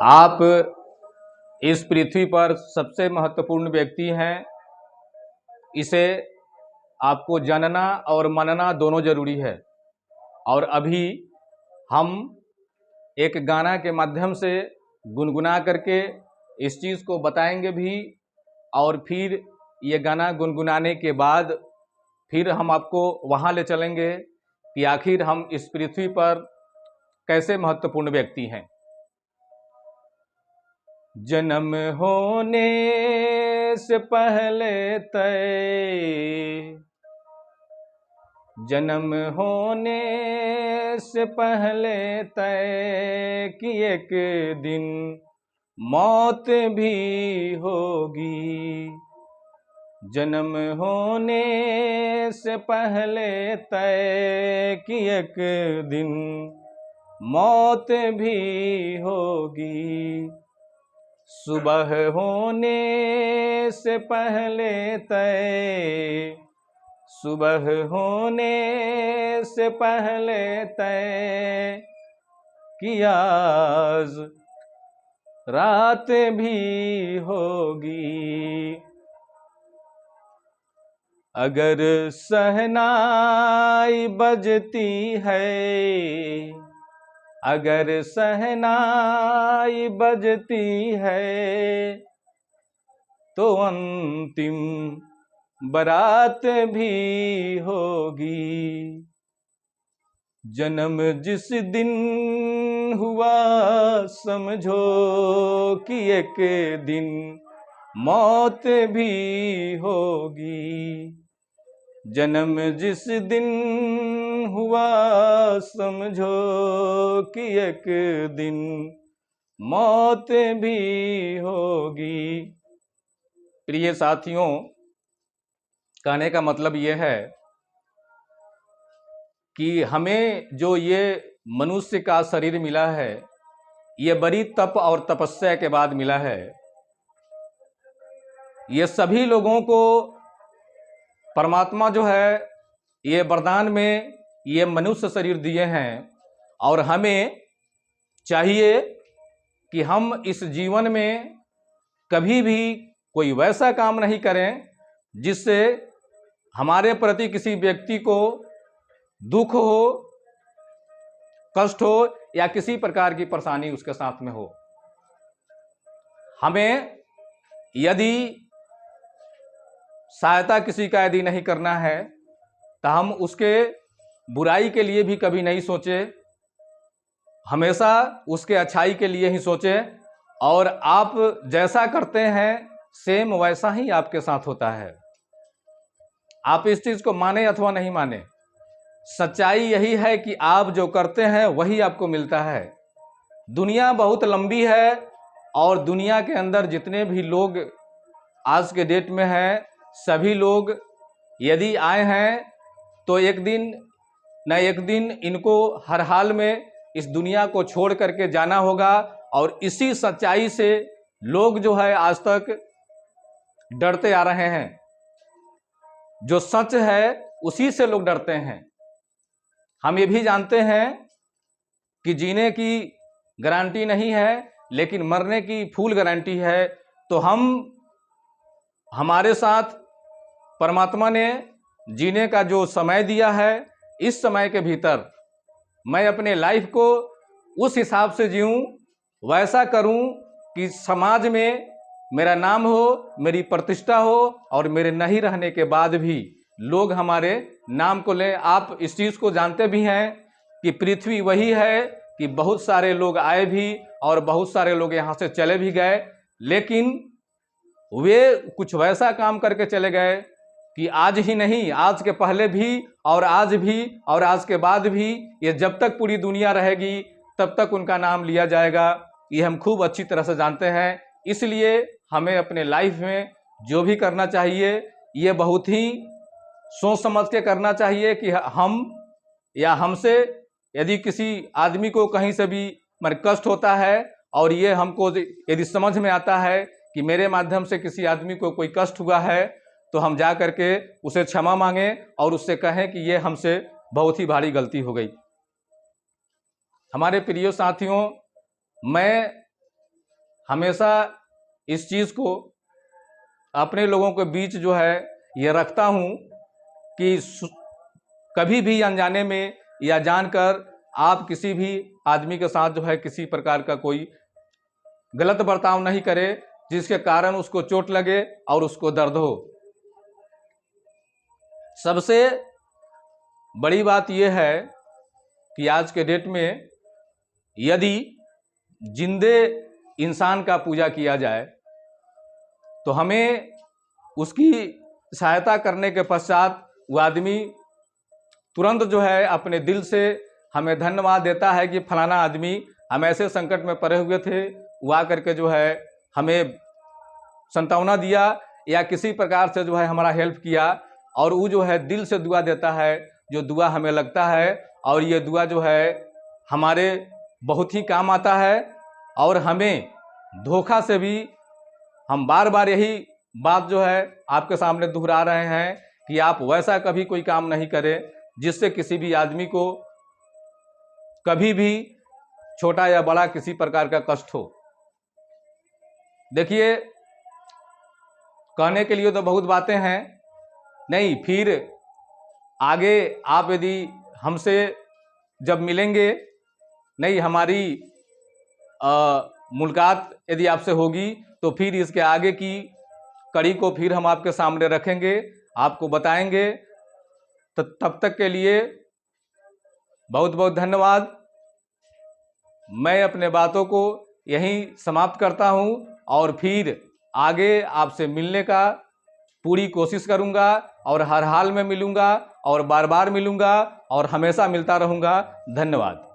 आप इस पृथ्वी पर सबसे महत्वपूर्ण व्यक्ति हैं। इसे आपको जानना और मानना दोनों जरूरी है। और अभी हम एक गाना के माध्यम से गुनगुना करके इस चीज़ को बताएंगे भी, और फिर ये गाना गुनगुनाने के बाद फिर हम आपको वहाँ ले चलेंगे कि आखिर हम इस पृथ्वी पर कैसे महत्वपूर्ण व्यक्ति हैं। जन्म होने से पहले तय, जन्म होने से पहले तय कि एक दिन मौत भी होगी। जन्म होने से पहले तय कि एक दिन मौत भी होगी। सुबह होने से पहले तय, सुबह होने से पहले तय कि आज रात भी होगी। अगर शहनाई बजती है, अगर शहनाई बजती है तो अंतिम बारात भी होगी। जन्म जिस दिन हुआ समझो कि एक दिन मौत भी होगी। जन्म जिस दिन हुआ समझो कि एक दिन मौत भी होगी। प्रिय साथियों, कहने का मतलब ये है कि हमें जो ये मनुष्य का शरीर मिला है, ये बड़ी तप और तपस्या के बाद मिला है। ये सभी लोगों को परमात्मा जो है ये वरदान में ये मनुष्य शरीर दिए हैं, और हमें चाहिए कि हम इस जीवन में कभी भी कोई वैसा काम नहीं करें जिससे हमारे प्रति किसी व्यक्ति को दुख हो, कष्ट हो या किसी प्रकार की परेशानी उसके साथ में हो। हमें यदि सहायता किसी का यदि नहीं करना है तो हम उसके बुराई के लिए भी कभी नहीं सोचे, हमेशा उसके अच्छाई के लिए ही सोचे। और आप जैसा करते हैं सेम वैसा ही आपके साथ होता है। आप इस चीज को माने अथवा नहीं माने, सच्चाई यही है कि आप जो करते हैं वही आपको मिलता है। दुनिया बहुत लंबी है, और दुनिया के अंदर जितने भी लोग आज के डेट में हैं, सभी लोग यदि आए हैं तो एक दिन न एक दिन इनको हर हाल में इस दुनिया को छोड़ करके जाना होगा। और इसी सच्चाई से लोग जो है आज तक डरते आ रहे हैं। जो सच है उसी से लोग डरते हैं। हम ये भी जानते हैं कि जीने की गारंटी नहीं है, लेकिन मरने की फुल गारंटी है। तो हमारे साथ परमात्मा ने जीने का जो समय दिया है, इस समय के भीतर मैं अपने लाइफ को उस हिसाब से जीऊं, वैसा करूं कि समाज में मेरा नाम हो, मेरी प्रतिष्ठा हो, और मेरे नहीं रहने के बाद भी लोग हमारे नाम को लें। आप इस चीज़ को जानते भी हैं कि पृथ्वी वही है कि बहुत सारे लोग आए भी और बहुत सारे लोग यहाँ से चले भी गए, लेकिन वे कुछ वैसा काम करके चले गए कि आज ही नहीं, आज के पहले भी और आज भी और आज के बाद भी, ये जब तक पूरी दुनिया रहेगी तब तक उनका नाम लिया जाएगा। ये हम खूब अच्छी तरह से जानते हैं। इसलिए हमें अपने लाइफ में जो भी करना चाहिए ये बहुत ही सोच समझ के करना चाहिए कि हम या हमसे यदि किसी आदमी को कहीं से भी कष्ट होता है, और ये हमको यदि समझ में आता है कि मेरे माध्यम से किसी आदमी को कोई कष्ट हुआ है, तो हम जा करके उसे क्षमा मांगें और उससे कहें कि ये हमसे बहुत ही भारी गलती हो गई। हमारे प्रिय साथियों, मैं हमेशा इस चीज़ को अपने लोगों के बीच जो है ये रखता हूँ कि कभी भी अनजाने में या जानकर आप किसी भी आदमी के साथ जो है किसी प्रकार का कोई गलत बर्ताव नहीं करें जिसके कारण उसको चोट लगे और उसको दर्द हो। सबसे बड़ी बात यह है कि आज के डेट में यदि जिंदे इंसान का पूजा किया जाए तो हमें उसकी सहायता करने के पश्चात वो आदमी तुरंत जो है अपने दिल से हमें धन्यवाद देता है कि फलाना आदमी हम ऐसे संकट में पड़े हुए थे, वो आकर के जो है हमें सांत्वना दिया या किसी प्रकार से जो है हमारा हेल्प किया, और वो जो है दिल से दुआ देता है, जो दुआ हमें लगता है और ये दुआ जो है हमारे बहुत ही काम आता है। और हमें धोखा से भी हम बार बार यही बात जो है आपके सामने दोहरा रहे हैं कि आप वैसा कभी कोई काम नहीं करें जिससे किसी भी आदमी को कभी भी छोटा या बड़ा किसी प्रकार का कष्ट हो। देखिए, कहने के लिए तो बहुत बातें हैं, नहीं फिर आगे आप यदि हमसे जब मिलेंगे, नहीं हमारी मुलाकात यदि आपसे होगी तो फिर इसके आगे की कड़ी को फिर हम आपके सामने रखेंगे, आपको बताएंगे। तो तब तक के लिए बहुत बहुत धन्यवाद। मैं अपने बातों को यहीं समाप्त करता हूं और फिर आगे आपसे मिलने का पूरी कोशिश करूंगा और हर हाल में मिलूंगा और बार बार मिलूंगा और हमेशा मिलता रहूंगा। धन्यवाद।